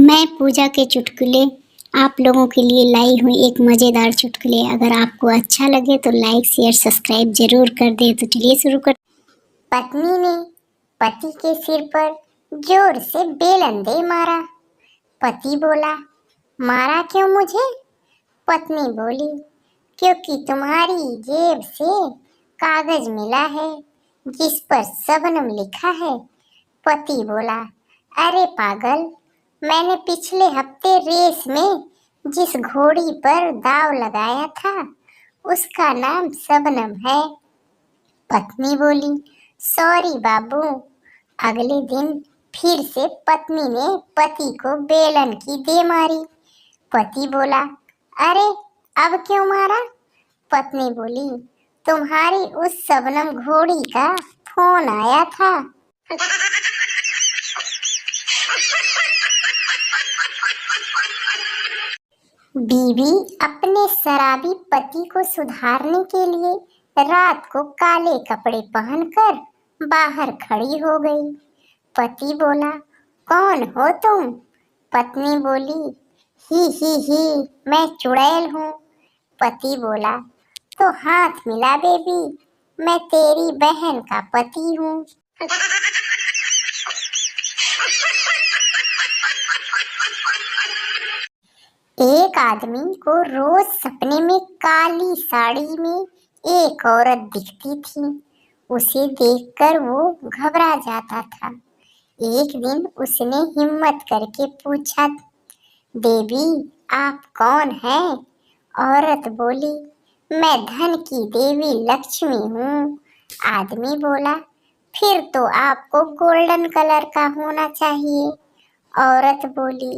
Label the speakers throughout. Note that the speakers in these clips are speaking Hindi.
Speaker 1: मैं पूजा के चुटकुले आप लोगों के लिए लाई हूँ एक मज़ेदार चुटकुले। अगर आपको अच्छा लगे तो लाइक शेयर सब्सक्राइब जरूर कर दें। तो चलिए शुरू कर।
Speaker 2: पत्नी ने पति के सिर पर जोर से बेलन दे मारा। पति बोला, मारा क्यों मुझे? पत्नी बोली, क्योंकि तुम्हारी जेब से कागज मिला है जिस पर शबनम लिखा है। पति बोला, अरे पागल, मैंने पिछले हफ्ते रेस में जिस घोड़ी पर दांव लगाया था उसका नाम शबनम है। पत्नी बोली, सॉरी बाबू। अगले दिन फिर से पत्नी ने पति को बेलन की दे मारी। पति बोला, अरे अब क्यों मारा? पत्नी बोली, तुम्हारी उस शबनम घोड़ी का फोन आया था। बीवी अपने शराबी पति को सुधारने के लिए रात को काले कपड़े पहनकर बाहर खड़ी हो गई। पति बोला, कौन हो तुम? पत्नी बोली, ही मैं चुड़ैल हूँ। पति बोला, तो हाथ मिला बेबी, मैं तेरी बहन का पति हूँ। एक आदमी को रोज सपने में काली साड़ी में एक औरत दिखती थी। उसे देखकर वो घबरा जाता था। एक दिन उसने हिम्मत करके पूछा, देवी आप कौन हैं? औरत बोली, मैं धन की देवी लक्ष्मी हूँ। आदमी बोला, फिर तो आपको गोल्डन कलर का होना चाहिए। औरत बोली,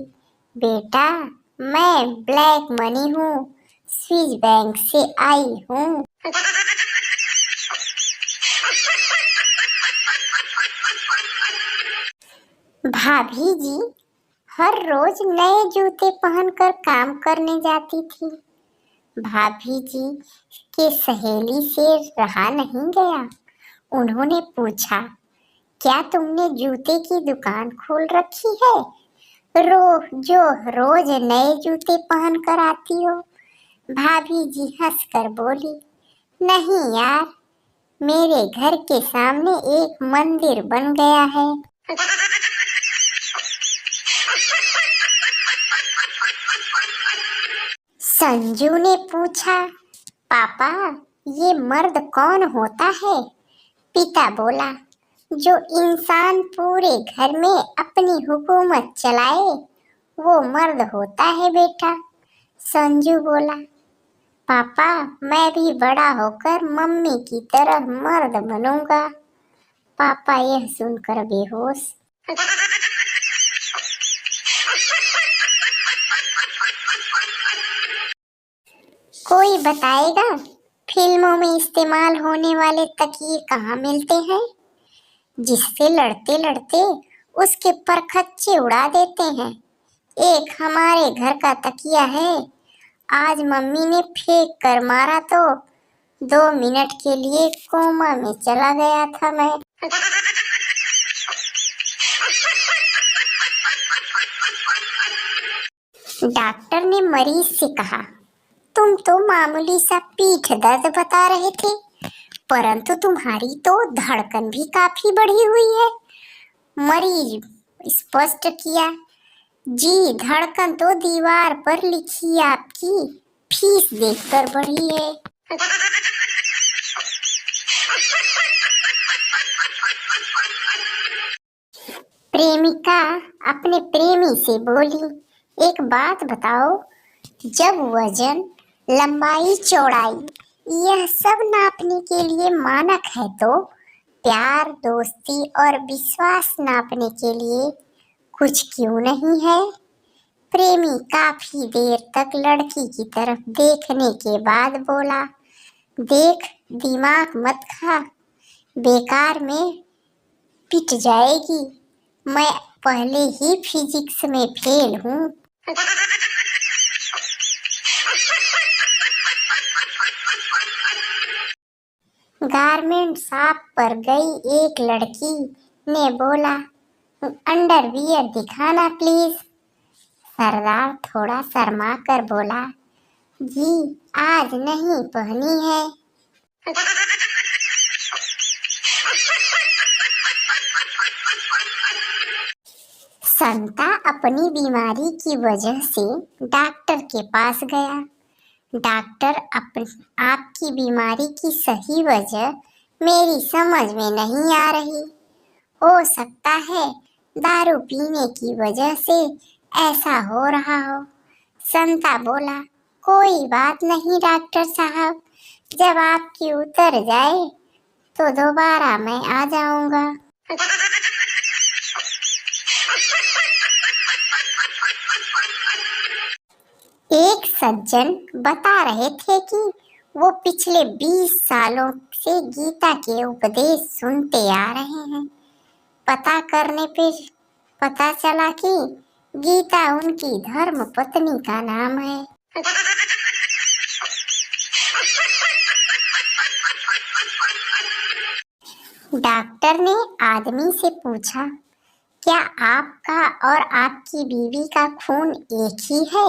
Speaker 2: बेटा मैं ब्लैक मनी हूँ, स्विस बैंक से आई हूँ। भाभी जी हर रोज नए जूते पहनकर काम करने जाती थी। भाभी जी के सहेली से रहा नहीं गया। उन्होंने पूछा, क्या तुमने जूते की दुकान खोल रखी है? जो रोज नए जूते पहन कर आती हो? भाभी जी हंसकर बोली, नहीं यार, मेरे घर के सामने एक मंदिर बन गया है। संजू ने पूछा, पापा ये मर्द कौन होता है? पिता बोला, जो इंसान पूरे घर में अपनी हुकूमत चलाए वो मर्द होता है बेटा। संजू बोला, पापा मैं भी बड़ा होकर मम्मी की तरह मर्द बनूंगा। पापा यह सुनकर बेहोश। कोई बताएगा फिल्मों में इस्तेमाल होने वाले तकिए कहाँ मिलते हैं, जिससे लड़ते लड़ते उसके परखच्चे उड़ा देते हैं? एक हमारे घर का तकिया है, आज मम्मी ने फेंक कर मारा तो 2 मिनट के लिए कोमा में चला गया था मैं। डॉक्टर ने मरीज से कहा, तुम तो मामूली सा पीठ दर्द बता रहे थे, परंतु तुम्हारी तो धड़कन भी काफी बढ़ी हुई है। मरीज स्पष्ट किया, जी धड़कन तो दीवार पर लिखी आपकी फीस देखकर बढ़ी है। प्रेमिका अपने प्रेमी से बोली, एक बात बताओ, जब वजन, लंबाई, चौड़ाई यह सब नापने के लिए मानक है तो प्यार, दोस्ती और विश्वास नापने के लिए कुछ क्यों नहीं है? प्रेमी काफी देर तक लड़की की तरफ देखने के बाद बोला, देख दिमाग मत खा, बेकार में पिट जाएगी, मैं पहले ही फिजिक्स में फेल हूँ। गारमेंट शॉप पर गई एक लड़की ने बोला, अंडरवियर दिखाना प्लीज। सरदार थोड़ा शर्मा कर बोला, जी आज नहीं पहनी है। संता अपनी बीमारी की वजह से डॉक्टर के पास गया। डॉक्टर आपकी बीमारी की सही वजह मेरी समझ में नहीं आ रही। हो सकता है दारू पीने की वजह से ऐसा हो रहा हो। संता बोला, कोई बात नहीं डॉक्टर साहब, जब आपकी उतर जाए तो दोबारा मैं आ जाऊंगा। एक सज्जन बता रहे थे कि वो पिछले 20 सालों से गीता के उपदेश सुनते आ रहे हैं। पता करने पे पता चला कि गीता उनकी धर्म पत्नी का नाम है। डॉक्टर ने आदमी से पूछा, क्या आपका और आपकी बीवी का खून एक ही है?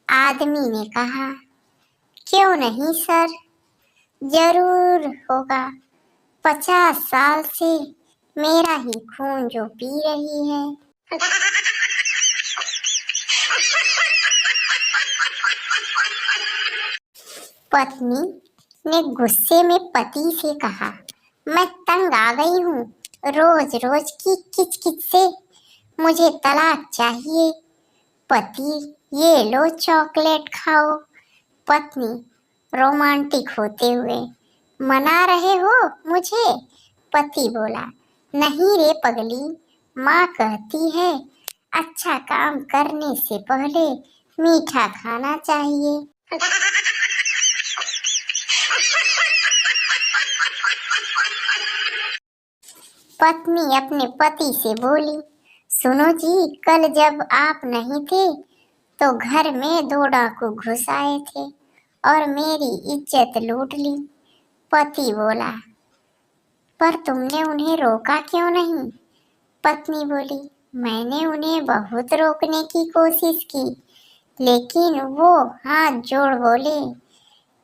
Speaker 2: आदमी ने कहा, क्यों नहीं सर, जरूर होगा। 50 साल से मेरा ही खून जो पी रही है। पत्नी ने गुस्से में पति से कहा, मैं तंग आ गई हूँ रोज रोज की किचकिच से, मुझे तलाक चाहिए। पति, ये लो चॉकलेट खाओ। पत्नी रोमांटिक होते हुए, मना रहे हो मुझे? पति बोला, नहीं रे पगली, माँ कहती है अच्छा काम करने से पहले मीठा खाना चाहिए। पत्नी अपने पति से बोली, सुनो जी, कल जब आप नहीं थे तो घर में 2 डाकू घुस आए थे और मेरी इज्जत लूट ली। पति बोला, पर तुमने उन्हें रोका क्यों नहीं? पत्नी बोली, मैंने उन्हें बहुत रोकने की कोशिश की, लेकिन वो हाथ जोड़ बोले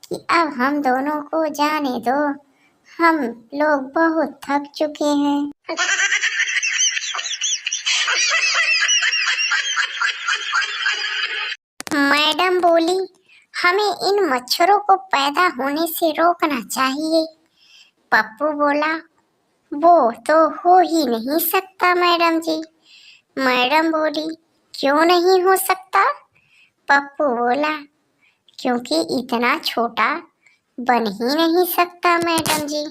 Speaker 2: कि अब हम दोनों को जाने दो, हम लोग बहुत थक चुके हैं। मैडम बोली, हमें इन मच्छरों को पैदा होने से रोकना चाहिए। पप्पू बोला, वो तो हो ही नहीं सकता मैडम जी। मैडम बोली, क्यों नहीं हो सकता? पप्पू बोला, क्योंकि इतना छोटा बन ही नहीं सकता मैडम जी।